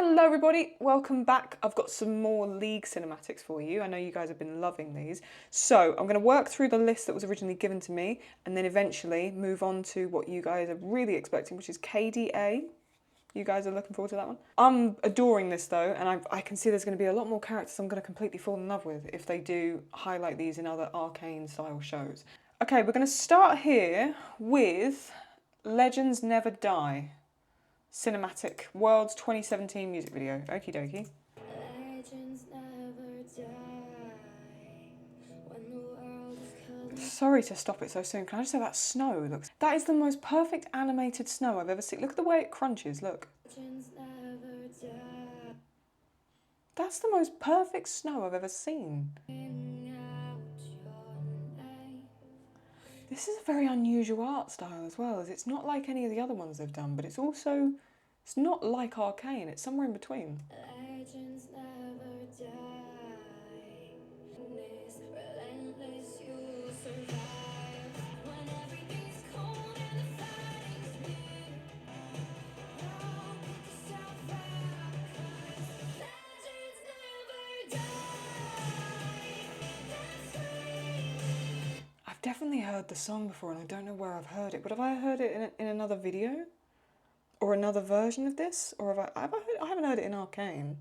Hello everybody, welcome back. I've got some more League cinematics for you. I know you guys have been loving these. So I'm going to work through the list that was originally given to me and then eventually move on to what you guys are really expecting, which is KDA. You guys are looking forward to that one? I'm adoring this though, and I can see there's going to be a lot more characters I'm going to completely fall in love with if they do highlight these in other arcane style shows. Okay, we're going to start here with Legends Never Die. Cinematic World's 2017 music video. Okie dokie. Legends never die when the world is Sorry to stop it so soon. Can I just say that snow looks... That is the most perfect animated snow I've ever seen. Look at the way it crunches, look. Legends never die. That's the most perfect snow I've ever seen. This is a very unusual art style as well, as it's not like any of the other ones they've done, but it's also... It's not like Arcane, it's somewhere in between. Legends never die. Relentless, you'll survive. When everything's cold and the fighting's near. Pick yourself up, 'cause legends never die. I've definitely heard the song before and I don't know where I've heard it, but have I heard it in another video? Or another version of this? Or have I haven't heard it in Arcane.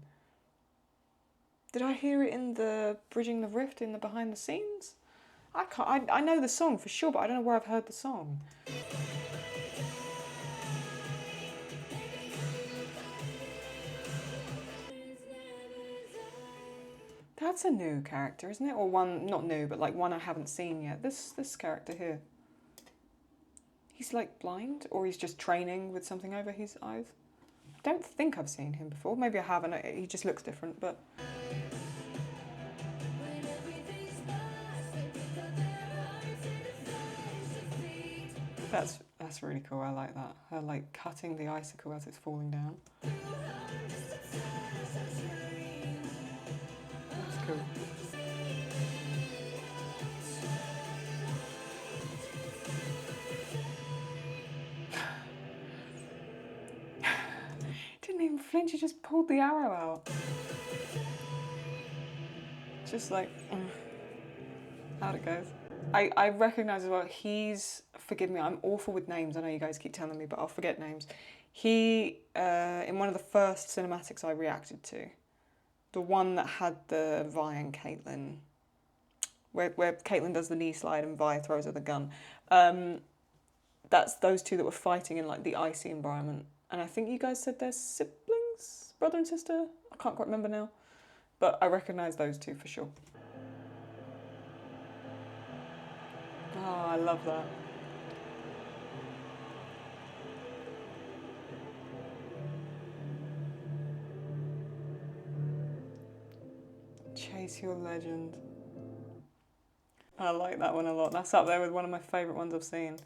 Did I hear it in the Bridging the Rift in the behind the scenes? I know the song for sure, but I don't know where I've heard the song. That's a new character, isn't it? Or one, not new, but like one I haven't seen yet. This character here. He's like blind, or he's just training with something over his eyes. I don't think I've seen him before. Maybe I haven't. He just looks different, but... That's really cool. I like that. Her like cutting the icicle as it's falling down. That's cool. Didn't even flinch, he just pulled the arrow out. Just like, out it goes. I recognise as well, he's, forgive me, I'm awful with names, I know you guys keep telling me, but I'll forget names. He, in one of the first cinematics I reacted to, the one that had the Vi and Caitlyn, where Caitlyn does the knee slide and Vi throws her the gun, that's those two that were fighting in like the icy environment. And I think you guys said they're siblings? Brother and sister? I can't quite remember now. But I recognise those two for sure. Oh, I love that. Chase your legend. I like that one a lot. That's up there with one of my favourite ones I've seen.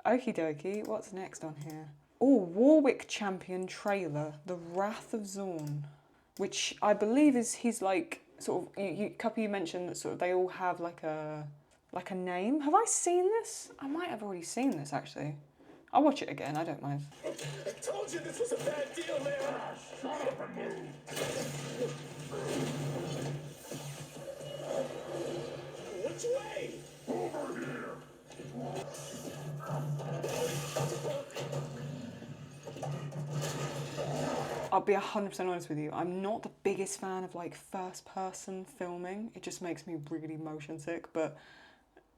Okie dokie, what's next on here? Oh, Warwick Champion trailer, The Wrath of Zorn, which I believe is he's like sort of. Couple you mentioned that sort of they all have like a name. Have I seen this? I might have already seen this actually. I'll watch it again. I don't mind. I told you this was a bad deal, man. Shut up and move. Which way? Over here. I'll be 100% honest with you, I'm not the biggest fan of like first person filming. It just makes me really motion sick, but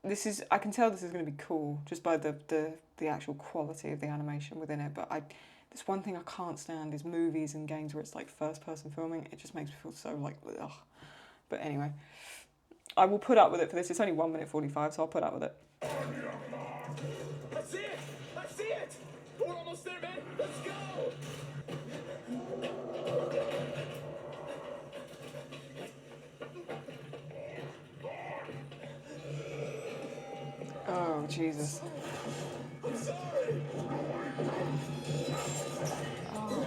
this is, I can tell this is going to be cool just by the actual quality of the animation within it, but there's one thing I can't stand is movies and games where it's like first person filming. It just makes me feel so like, ugh. But anyway, I will put up with it for this. It's only 1 minute 45, so I'll put up with it. I see it! I see it! We're almost there, man! Let's go! Oh, Jesus. I'm sorry! Oh.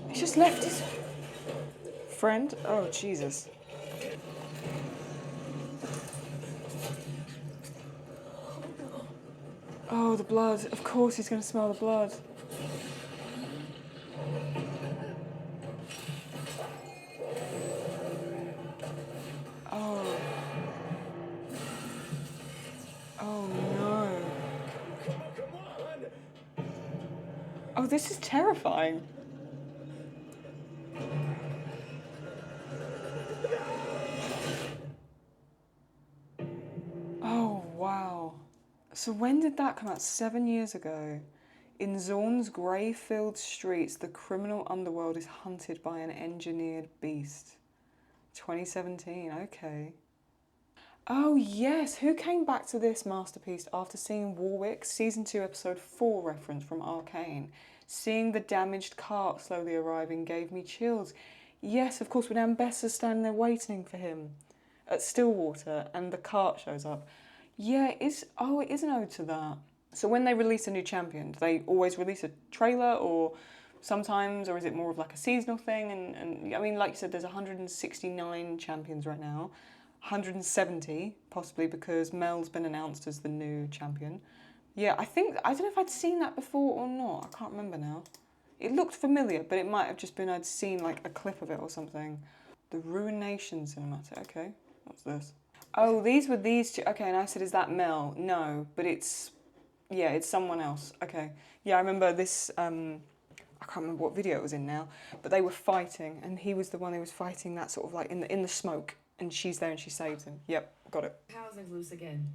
He's just left his friend? Oh, Jesus. Oh, the blood. Of course he's going to smell the blood. Oh, this is terrifying. Oh, wow. So when did that come out? 7 years ago. In Zorn's grey-filled streets, the criminal underworld is hunted by an engineered beast. 2017, okay. Oh yes, who came back to this masterpiece after seeing Warwick? Season 2, episode 4 reference from Arcane. Seeing the damaged cart slowly arriving gave me chills. Yes, of course, when Ambessa's standing there waiting for him at Stillwater and the cart shows up. Yeah, it is an ode to that. So when they release a new champion, do they always release a trailer or sometimes, or is it more of like a seasonal thing? And I mean, like you said, there's 169 champions right now. 170, possibly because Mel's been announced as the new champion. Yeah, I don't know if I'd seen that before or not. I can't remember now. It looked familiar, but it might have just been I'd seen like a clip of it or something. The Ruination cinematic, okay. What's this? Oh, these were these two. Okay, and I said, is that Mel? No, but it's someone else. Okay. Yeah, I remember this, I can't remember what video it was in now, but they were fighting, and he was the one who was fighting that sort of like in the smoke, and she's there and she saves him. Yep, got it. Housing loose again.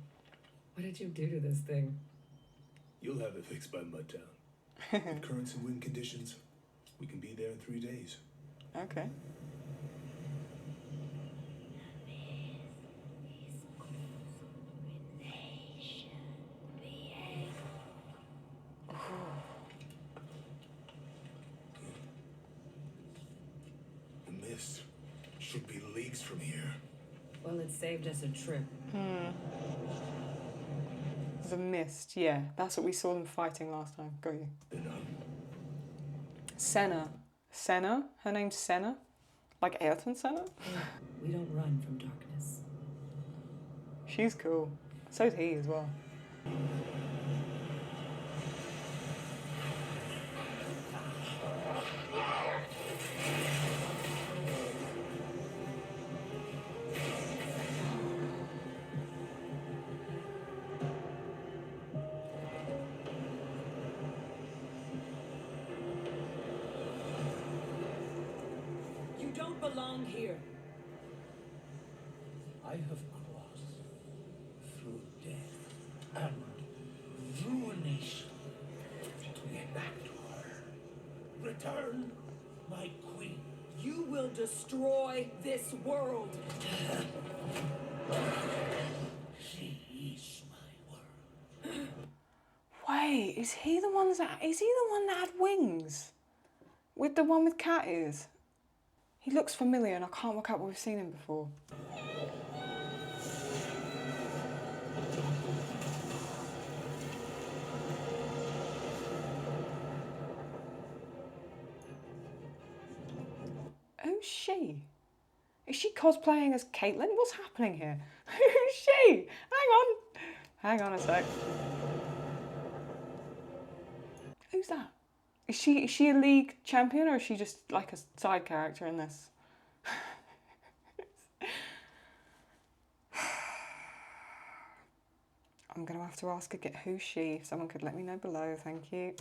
What did you do to this thing? You'll have it fixed by Mudtown. With currents and wind conditions, we can be there in 3 days. Okay. The mist should be leagues from here. Well, it saved us a trip. The Mist, yeah. That's what we saw them fighting last time. Got you. Senna. Senna? Her name's Senna? Like Ayrton Senna? We don't run from darkness. She's cool. So's he as well. You don't belong here. I have crossed through death and ruination to get back to her. Return, my queen. You will destroy this world. She is my world. Wait, is he the one that had wings? With the one with cat ears? He looks familiar and I can't work out where we've seen him before. Who's she? Is she cosplaying as Caitlyn? What's happening here? Who's she? Hang on a sec. Who's that? Is she a league champion or is she just like a side character in this? I'm gonna have to ask again, who's she? If someone could let me know below, thank you.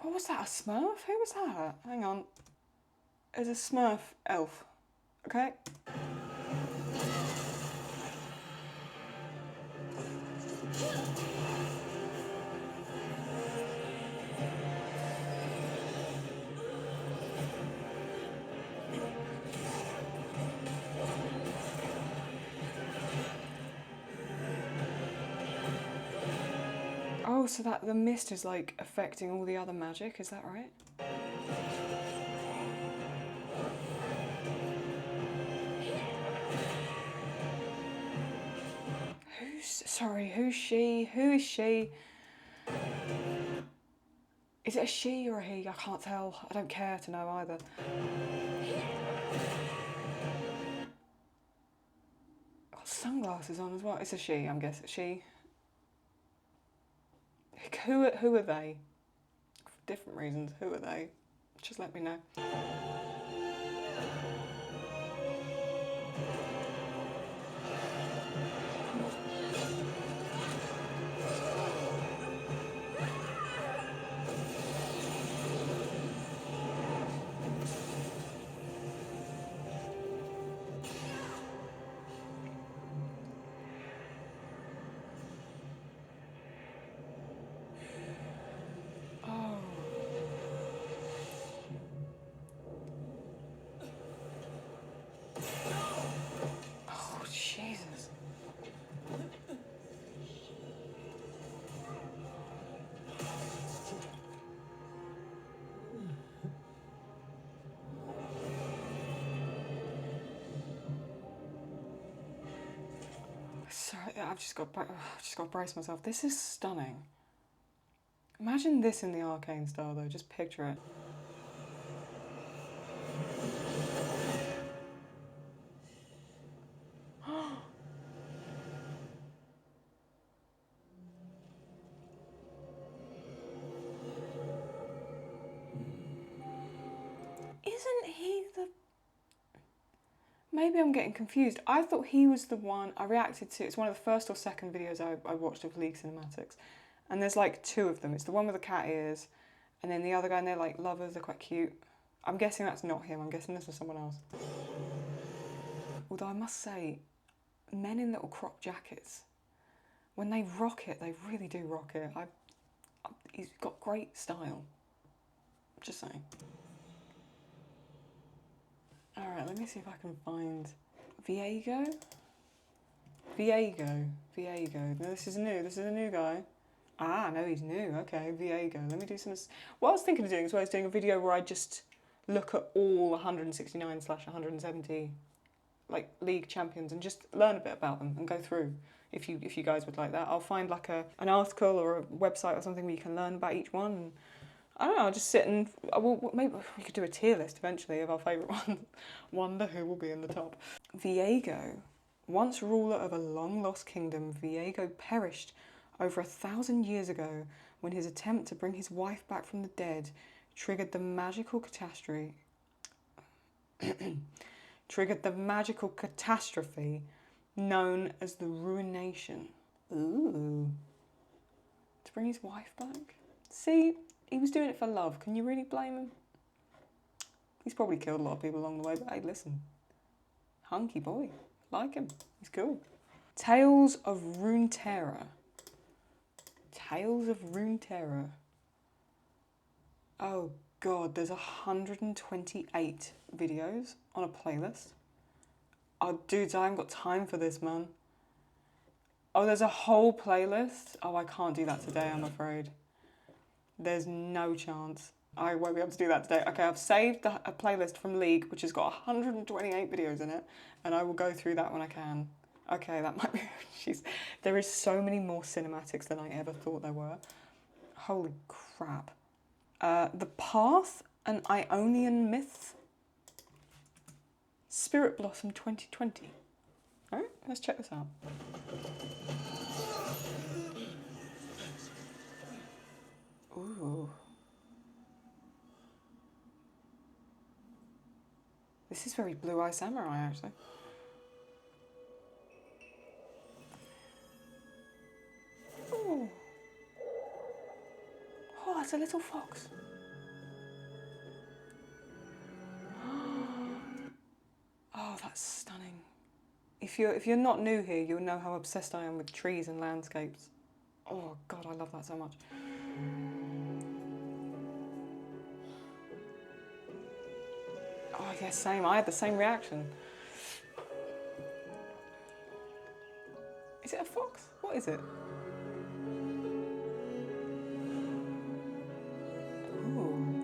What was that, a Smurf? Who was that? Hang on. It's a Smurf elf, okay? Oh, so that the mist is like affecting all the other magic, is that right? Who's she? Who is she? Is it a she or a he? I can't tell. I don't care to know either. Got sunglasses on as well. It's a she, I'm guessing. She. Who are they? different reasons. Who are they? Just let me know. Oh, Jesus. Sorry, I've just got to brace myself. This is stunning. Imagine this in the arcane style, though. Just picture it. Isn't he the... Maybe I'm getting confused. I thought he was the one I reacted to. It's one of the first or second videos I watched of League cinematics. And there's like two of them. It's the one with the cat ears, and then the other guy, and they're like lovers, they're quite cute. I'm guessing that's not him. I'm guessing this is someone else. Although I must say, men in little crop jackets, when they rock it, they really do rock it. He's got great style. Just saying. Alright, let me see if I can find Viego. No, this is new. This is a new guy. Ah, no, he's new. Okay, Viego. Let me do some... What I was thinking of doing as well is doing a video where I just look at all 169/170 like League champions and just learn a bit about them and go through. If you guys would like that, I'll find like an article or a website or something where you can learn about each one. And I don't know, I'll just sit and maybe we could do a tier list eventually of our favourite ones. Wonder who will be in the top. Viego. Once ruler of a long-lost kingdom, Viego perished over 1,000 years ago when his attempt to bring his wife back from the dead triggered the magical catastrophe known as the Ruination. Ooh. To bring his wife back? See, he was doing it for love. Can you really blame him? He's probably killed a lot of people along the way, but hey, listen. Hunky boy. Like him. He's cool. Tales of Runeterra. Tales of Runeterra. Oh god, there's 128 videos on a playlist. Oh dudes, I haven't got time for this, man. Oh, there's a whole playlist? Oh, I can't do that today, I'm afraid. There's no chance. I won't be able to do that today. Okay, I've saved a playlist from League, which has got 128 videos in it, and I will go through that when I can. Okay, that might be... Jeez. There is so many more cinematics than I ever thought there were. Holy crap. The Path, an Ionian myth. Spirit Blossom 2020. Alright, let's check this out. Ooh. This is very Blue Eye Samurai, actually. Ooh. Oh, that's a little fox. Oh, that's stunning. If you're not new here, you'll know how obsessed I am with trees and landscapes. Oh god, I love that so much. Oh yeah, same. I had the same reaction. Is it a fox? What is it? Ooh.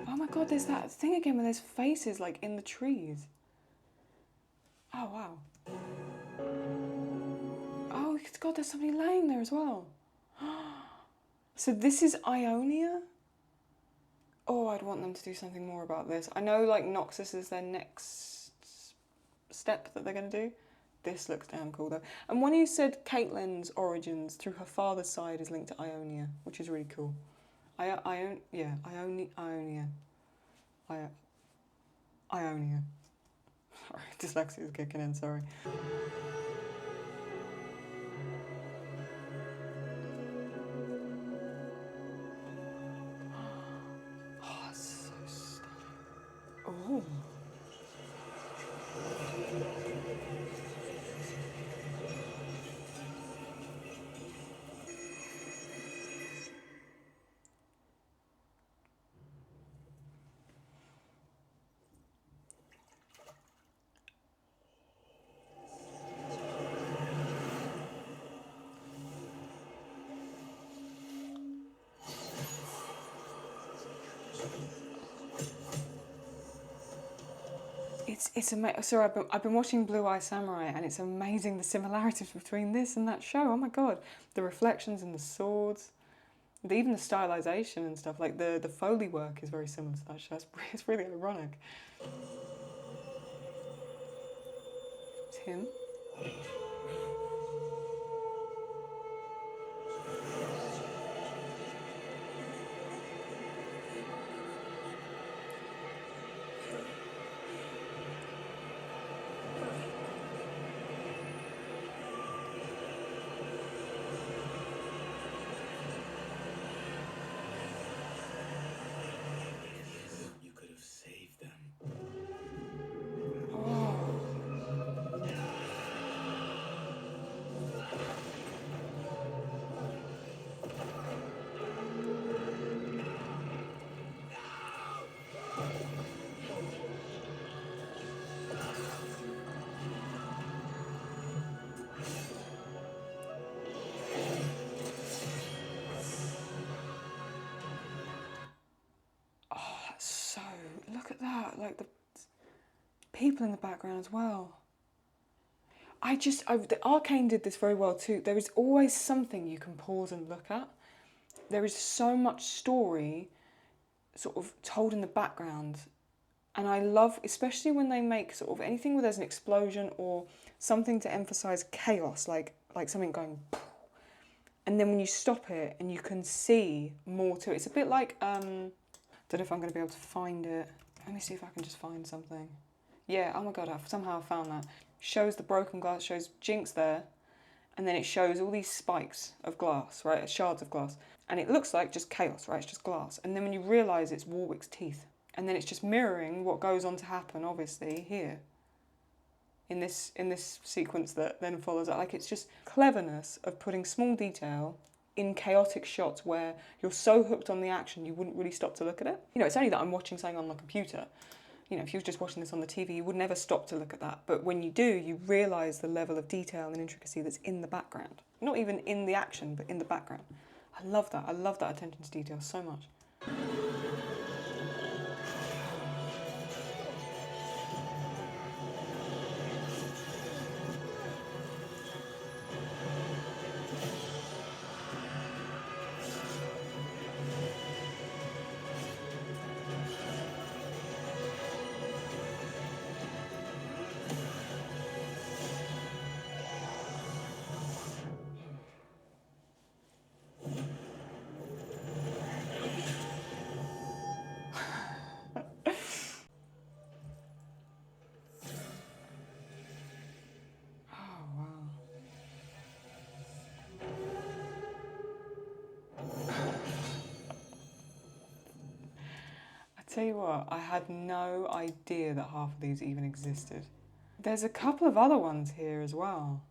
Oh my god, there's that thing again where there's faces like in the trees. Oh wow. Oh god, there's somebody laying there as well. So this is Ionia? Oh, I'd want them to do something more about this. I know like Noxus is their next step that they're going to do, This looks damn cool though. And when you said Caitlyn's origins through her father's side is linked to Ionia, which is really cool. Ionia. Sorry, dyslexia is kicking in, sorry. Oh, that's so stunning. Oh. It's amazing. Sorry, I've been watching Blue Eye Samurai, and it's amazing the similarities between this and that show. Oh my god, the reflections in the swords, even the stylization and stuff. Like the Foley work is very similar to that show. It's really ironic. It's him. You could have saved them. So, look at that, like the people in the background as well. The Arcane did this very well too. There is always something you can pause and look at. There is so much story sort of told in the background. And I love, especially when they make sort of anything where there's an explosion or something to emphasize chaos, like something going poof. And then when you stop it and you can see more to it. It's a bit like, don't know if I'm going to be able to find it. Let me see if I can just find something. Yeah, oh my god, somehow I found that. Shows the broken glass, shows Jinx there, and then it shows all these spikes of glass, right? Shards of glass. And it looks like just chaos, right? It's just glass. And then when you realise it's Warwick's teeth, and then it's just mirroring what goes on to happen, obviously, here. In this sequence that then follows up. Like, it's just cleverness of putting small detail in chaotic shots where you're so hooked on the action you wouldn't really stop to look at it. You know, it's only that I'm watching something on the computer. You know, if you were just watching this on the TV, you would never stop to look at that. But when you do, you realise the level of detail and intricacy that's in the background. Not even in the action, but in the background. I love that. I love that attention to detail so much. Tell you what, I had no idea that half of these even existed. There's a couple of other ones here as well.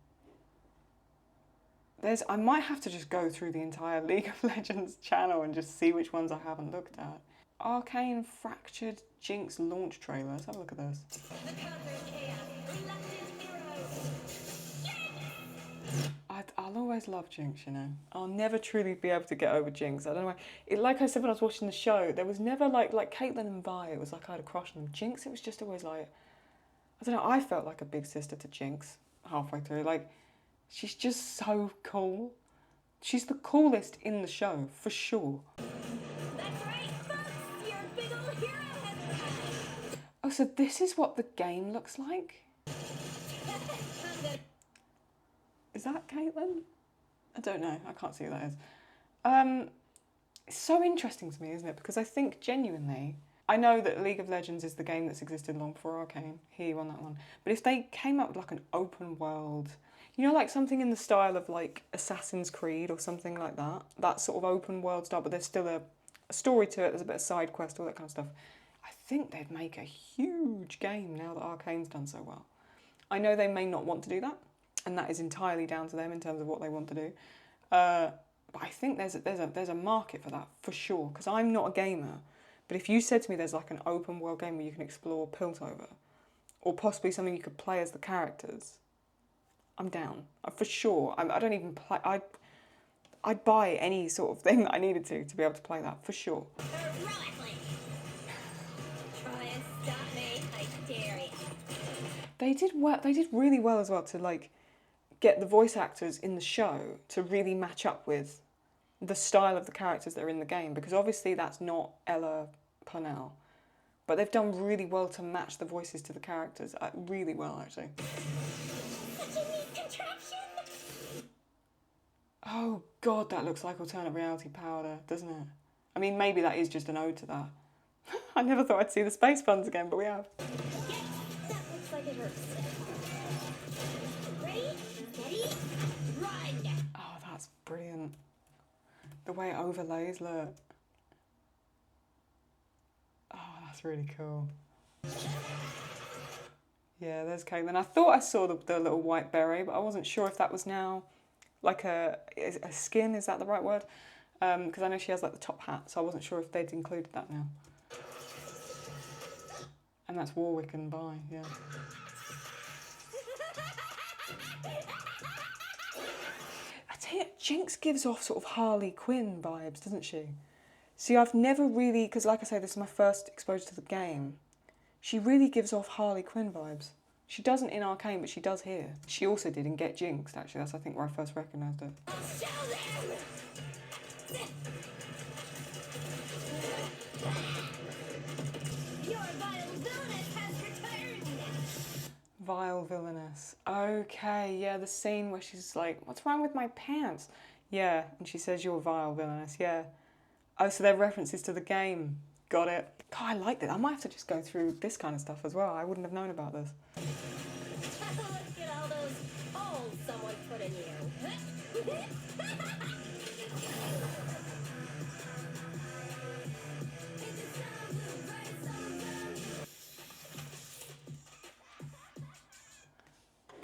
I might have to just go through the entire League of Legends channel and just see which ones I haven't looked at. Arcane Fractured Jinx launch trailer. Let's have a look at this. I'll always love Jinx, you know. I'll never truly be able to get over Jinx. I don't know why. Like I said when I was watching the show, there was never like Caitlyn and Vi, it was like I had a crush on them. Jinx, it was just always like, I don't know, I felt like a big sister to Jinx halfway through. Like, she's just so cool. She's the coolest in the show, for sure. That's right, folks! Your big ol' hero has arrived! Oh, so this is what the game looks like? Is that Caitlin? I don't know. I can't see who that is. It's so interesting to me, isn't it? Because I think genuinely, I know that League of Legends is the game that's existed long before Arcane. Here you on that one. But if they came up with like an open world, you know, like something in the style of like Assassin's Creed or something like that, that sort of open world style, but there's still a story to it, there's a bit of side quest, all that kind of stuff. I think they'd make a huge game now that Arcane's done so well. I know they may not want to do that, and that is entirely down to them in terms of what they want to do. But I think there's a market for that for sure. Because I'm not a gamer, but if you said to me there's like an open world game where you can explore Piltover, or possibly something you could play as the characters, I'm down for sure. I don't even play. I'd buy any sort of thing that I needed to be able to play that for sure. Heroically. Try and stop me, I dare you. They did really well as well to like get the voice actors in the show to really match up with the style of the characters that are in the game, because obviously that's not Ella Purnell, but they've done really well to match the voices to the characters, really well actually. Such a neat contraption. Oh god, that looks like alternate reality powder, doesn't it? I mean, maybe that is just an ode to that. I never thought I'd see the space puns again, but we have. Yes, that looks like it works. Ready, steady, run. Oh, that's brilliant. The way it overlays, look. Oh, that's really cool. Yeah, there's Caitlin. I thought I saw the little white beret, but I wasn't sure if that was now like a skin, is that the right word? Because I know she has like the top hat, so I wasn't sure if they'd included that now. And that's Warwick and Vi, yeah. I tell you, Jinx gives off sort of Harley Quinn vibes, doesn't she? See, I've never really, because like I say, this is my first exposure to the game. She really gives off Harley Quinn vibes. She doesn't in Arcane, but she does here. She also did in Get Jinxed, actually. That's, I think, where I first recognised her. I'll show them. Your vile villainess has returned. Vile villainess. Okay, yeah, the scene where she's like, what's wrong with my pants? Yeah, and she says, you're vile villainess, yeah. Oh, so they're references to the game. Got it. God, I like that. I might have to just go through this kind of stuff as well. I wouldn't have known about this. Look at all those holes someone put in you.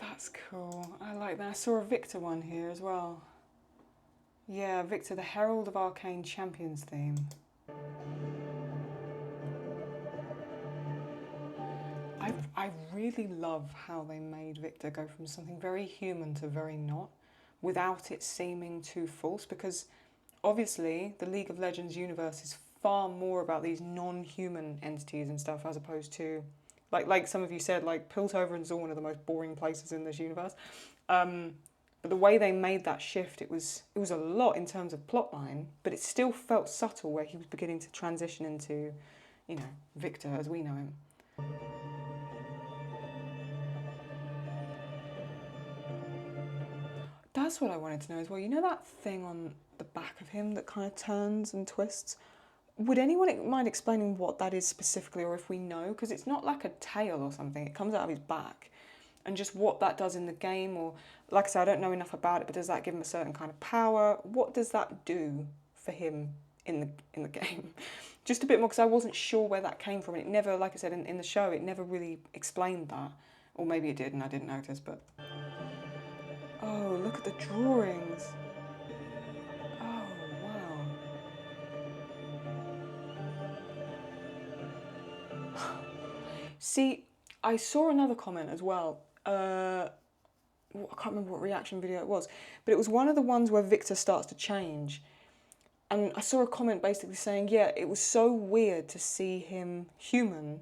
That's cool. I like that. I saw a Victor one here as well. Yeah, Victor, the Herald of Arcane Champions theme. I really love how they made Victor go from something very human to very not, without it seeming too false, because obviously the League of Legends universe is far more about these non-human entities and stuff, as opposed to, like some of you said, like Piltover and Zorn are the most boring places in this universe. But the way they made that shift, it was a lot in terms of plotline, but it still felt subtle where he was beginning to transition into, you know, Victor as we know him. That's what I wanted to know as well. You know that thing on the back of him that kind of turns and twists? Would anyone mind explaining what that is specifically, or if we know? Because it's not like a tail or something. It comes out of his back. And just what that does in the game, or like I said, I don't know enough about it, but does that give him a certain kind of power? What does that do for him in the game? Just a bit more, because I wasn't sure where that came from. It never, like I said, in the show, it never really explained that. Or maybe it did and I didn't notice, but... Oh, look at the drawings. Oh, wow. See, I saw another comment as well. I can't remember what reaction video it was, but it was one of the ones where Victor starts to change. And I saw a comment basically saying, yeah, it was so weird to see him human.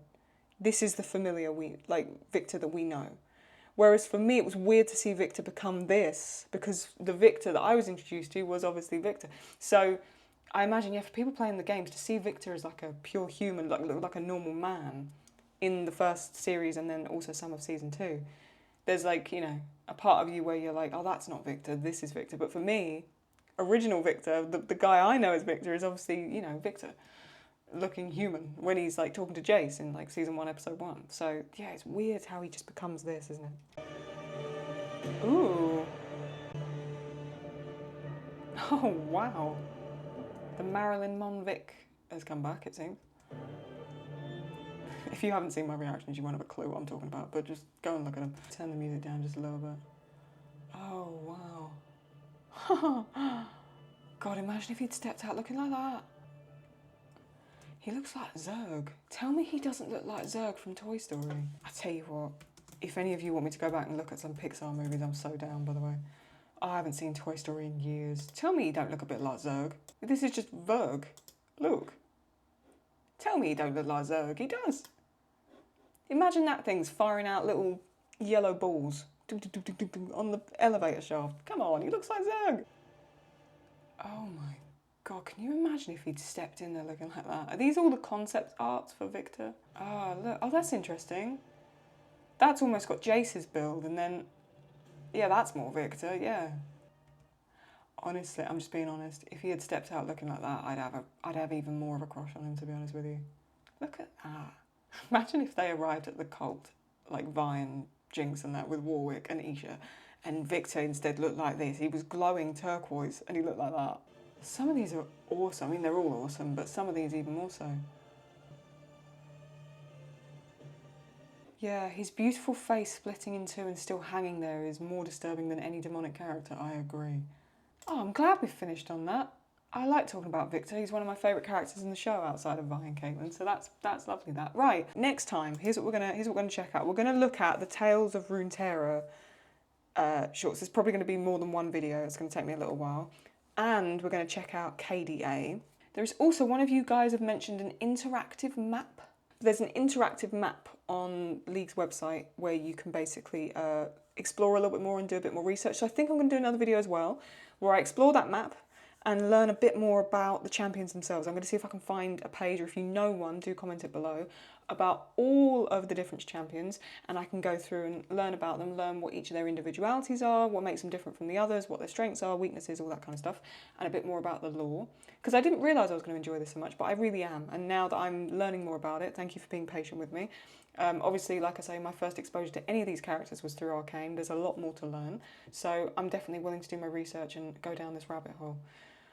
This is the familiar Victor that we know. Whereas for me, it was weird to see Victor become this, because the Victor that I was introduced to was obviously Victor. So I imagine, yeah, for people playing the games, to see Victor as like a pure human, like a normal man in the first series and then also some of season 2, there's like, you know, a part of you where you're like, oh, that's not Victor, this is Victor. But for me, original Victor, the guy I know as Victor is obviously, you know, Victor looking human when he's like talking to Jace in like season 1, episode 1. So yeah, it's weird how he just becomes this, isn't it? Ooh. Oh, wow. The Marilyn Monvic has come back, it seems. If you haven't seen my reactions, you won't have a clue what I'm talking about, but just go and look at them. Turn the music down just a little bit. Oh, wow. God, imagine if he'd stepped out looking like that. He looks like Zurg. Tell me he doesn't look like Zurg from Toy Story. I tell you what, if any of you want me to go back and look at some Pixar movies, I'm so down, by the way. I haven't seen Toy Story in years. Tell me you don't look a bit like Zurg. This is just Verg. Look. Tell me he don't look like Zurg. He does. Imagine that thing's firing out little yellow balls on the elevator shaft. Come on, he looks like Zurg. Oh my God, can you imagine if he'd stepped in there looking like that? Are these all the concept arts for Victor? Oh, look. Oh, that's interesting. That's almost got Jace's build, and then... Yeah, that's more Victor, yeah. Honestly, I'm just being honest. If he had stepped out looking like that, I'd have even more of a crush on him, to be honest with you. Look at that. Imagine if they arrived at the cult, like Vi and Jinx and that, with Warwick and Isha, and Victor instead looked like this. He was glowing turquoise, and he looked like that. Some of these are awesome. I mean, they're all awesome, but some of these even more so. Yeah, his beautiful face splitting in two and still hanging there is more disturbing than any demonic character, I agree. Oh, I'm glad we've finished on that. I like talking about Victor. He's one of my favourite characters in the show outside of Vi and Caitlin, so that's lovely. That right. Next time, here's what we're gonna check out. We're gonna look at the Tales of Runeterra shorts. There's probably going to be more than one video. It's going to take me a little while, and we're going to check out KDA. There is also, one of you guys have mentioned an interactive map. There's an interactive map on League's website where you can basically explore a little bit more and do a bit more research. So I think I'm going to do another video as well where I explore that map and learn a bit more about the champions themselves. I'm going to see if I can find a page, or if you know one, do comment it below, about all of the different champions, and I can go through and learn about them, learn what each of their individualities are, what makes them different from the others, what their strengths are, weaknesses, all that kind of stuff, and a bit more about the lore. Because I didn't realise I was going to enjoy this so much, but I really am, and now that I'm learning more about it, thank you for being patient with me. Obviously, like I say, my first exposure to any of these characters was through Arcane. There's a lot more to learn, so I'm definitely willing to do my research and go down this rabbit hole.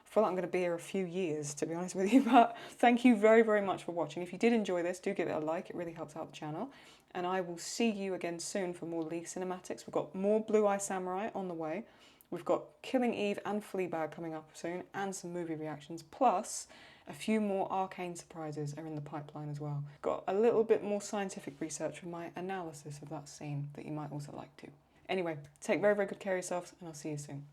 I feel like I'm going to be here a few years, to be honest with you, but thank you very, very much for watching. If you did enjoy this, do give it a like. It really helps out the channel. And I will see you again soon for more League cinematics. We've got more Blue Eye Samurai on the way. We've got Killing Eve and Fleabag coming up soon, and some movie reactions. Plus, a few more Arcane surprises are in the pipeline as well. Got a little bit more scientific research for my analysis of that scene that you might also like too. Anyway, take very, very good care of yourselves, and I'll see you soon.